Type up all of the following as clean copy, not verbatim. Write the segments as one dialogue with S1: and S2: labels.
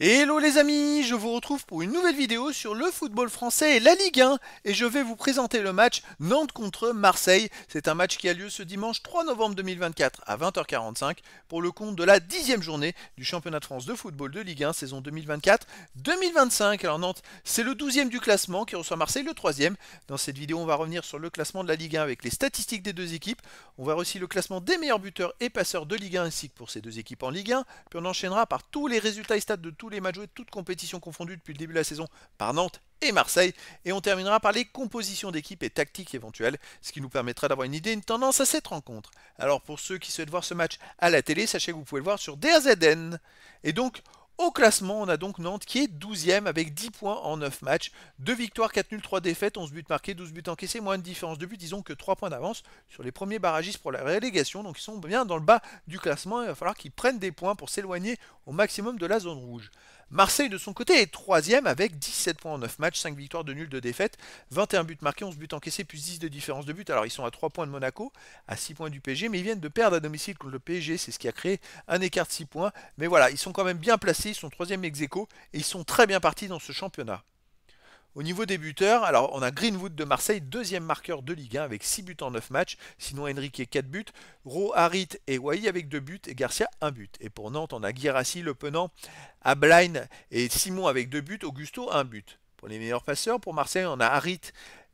S1: Hello les amis, je vous retrouve pour une nouvelle vidéo sur le football français et la Ligue 1 et je vais vous présenter le match Nantes contre Marseille. C'est un match qui a lieu ce dimanche 3 novembre 2024 à 20h45 pour le compte de la 10e journée du championnat de France de football de Ligue 1 saison 2024-2025. Alors Nantes, c'est le 12e du classement qui reçoit Marseille le 3e. Dans cette vidéo, on va revenir sur le classement de la Ligue 1 avec les statistiques des deux équipes. On va voir aussi le classement des meilleurs buteurs et passeurs de Ligue 1 ainsi que pour ces deux équipes en Ligue 1. Puis on enchaînera par tous les résultats et stats de tous les matchs joués, toutes compétitions confondues depuis le début de la saison par Nantes et Marseille. Et on terminera par les compositions d'équipes et tactiques éventuelles, ce qui nous permettra d'avoir une idée, une tendance à cette rencontre. Alors pour ceux qui souhaitent voir ce match à la télé, sachez que vous pouvez le voir sur DAZN. Et donc, au classement, on a donc Nantes qui est 12e avec 10 points en 9 matchs. 2 victoires, 4 nuls, 3 défaites, 11 buts marqués, 12 buts encaissés, moins de différence de but. Ils ont que 3 points d'avance sur les premiers barragistes pour la relégation. Donc ils sont bien dans le bas du classement. Il va falloir qu'ils prennent des points pour s'éloigner au maximum de la zone rouge. Marseille de son côté est 3e avec 17 points en 9 matchs, 5 victoires, 2 nuls, 2 défaites, 21 buts marqués, 11 buts encaissés, plus 10 de différence de but. Alors ils sont à 3 points de Monaco, à 6 points du PSG, mais ils viennent de perdre à domicile contre le PSG, c'est ce qui a créé un écart de 6 points. Mais voilà, ils sont quand même bien placés, ils sont 3e ex aequo et ils sont très bien partis dans ce championnat. Au niveau des buteurs, alors on a Greenwood de Marseille, deuxième marqueur de Ligue 1 avec 6 buts en 9 matchs. Sinon Henrique 4 buts, Ro, Harit et Wai avec 2 buts et Garcia 1 but. Et pour Nantes, on a Guirassy, Le Penant, Ablain et Simon avec 2 buts, Augusto 1 but. Pour les meilleurs passeurs, pour Marseille, on a Harit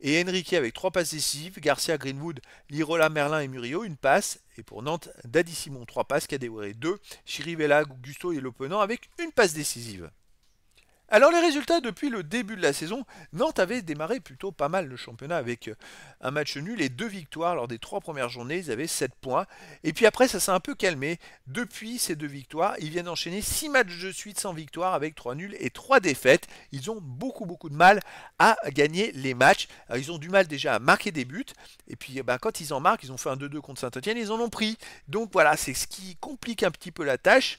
S1: et Henrique avec 3 passes décisives, Garcia, Greenwood, Lirola, Merlin et Murillo, une passe. Et pour Nantes, Dadi Simon 3 passes, Kadewere 2, Chirivella, Augusto et Le Penant avec une passe décisive. Alors les résultats depuis le début de la saison, Nantes avait démarré plutôt pas mal le championnat avec un match nul et 2 victoires lors des 3 premières journées, ils avaient 7 points. Et puis après ça s'est un peu calmé, depuis ces 2 victoires, ils viennent enchaîner 6 matchs de suite sans victoire avec 3 nuls et 3 défaites. Ils ont beaucoup de mal à gagner les matchs. Alors, ils ont du mal déjà à marquer des buts, et puis quand ils en marquent, ils ont fait un 2-2 contre Saint-Etienne, ils en ont pris. Donc voilà, c'est ce qui complique un petit peu la tâche.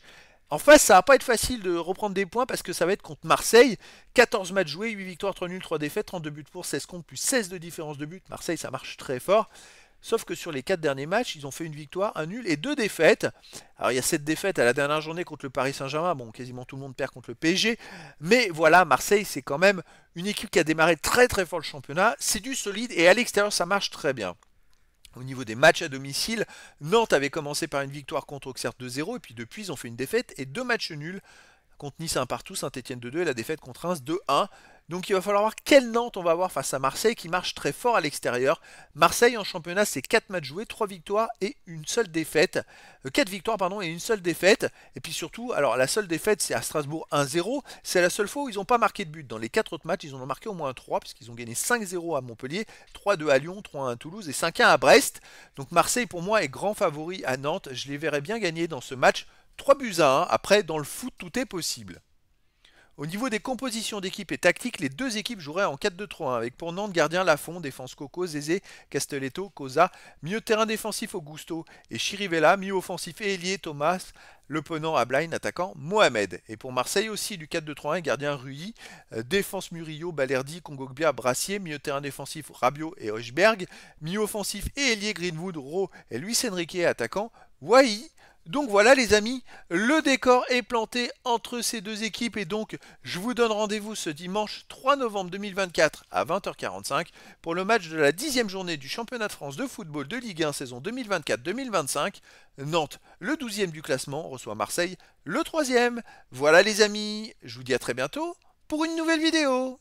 S1: En face, ça va pas être facile de reprendre des points parce que ça va être contre Marseille. 14 matchs joués, 8 victoires, 3 nuls, 3 défaites, 32 buts pour, 16 contre, plus 16 de différence de but. Marseille, ça marche très fort. Sauf que sur les 4 derniers matchs, ils ont fait une victoire, un nul et 2 défaites. Alors il y a cette défaite à la dernière journée contre le Paris Saint-Germain. Bon, quasiment tout le monde perd contre le PSG. Mais voilà, Marseille, c'est quand même une équipe qui a démarré très fort le championnat. C'est du solide et à l'extérieur, ça marche très bien. Au niveau des matchs à domicile, Nantes avait commencé par une victoire contre Auxerre 2-0 et puis depuis ils ont fait une défaite et 2 matchs nuls contre Nice 1 partout, Saint-Etienne 2-2 et la défaite contre Reims 2-1. Donc il va falloir voir quelle Nantes on va avoir face à Marseille qui marche très fort à l'extérieur. Marseille en championnat c'est 4 matchs joués, 3 victoires et une seule défaite. 4 victoires pardon et une seule défaite. Et puis surtout, alors la seule défaite c'est à Strasbourg 1-0. C'est la seule fois où ils n'ont pas marqué de but. Dans les 4 autres matchs ils en ont marqué au moins 3 puisqu'ils ont gagné 5-0 à Montpellier, 3-2 à Lyon, 3-1 à Toulouse et 5-1 à Brest. Donc Marseille pour moi est grand favori à Nantes. Je les verrais bien gagner dans ce match 3 buts à 1. Après dans le foot tout est possible. Au niveau des compositions d'équipe et tactiques, les deux équipes joueraient en 4-2-3-1 avec pour Nantes gardien Lafont, défense Coco, Zézé, Castelletto, Cosa, milieu de terrain défensif Augusto et Chirivella, milieu offensif et ailier Thomas, Le Penant, Ablain, attaquant Mohamed. Et pour Marseille aussi du 4-2-3-1, gardien Rui, défense Murillo, Balerdi, Kongogbia, Brassier, milieu de terrain défensif Rabiot et Hochberg, milieu offensif et ailier Greenwood, Rowe et Luis Enrique, attaquant Wai. Donc voilà les amis, le décor est planté entre ces deux équipes et donc je vous donne rendez-vous ce dimanche 3 novembre 2024 à 20h45 pour le match de la 10e journée du championnat de France de football de Ligue 1 saison 2024-2025. Nantes, le 12e du classement, reçoit Marseille, le 3e. Voilà les amis, je vous dis à très bientôt pour une nouvelle vidéo.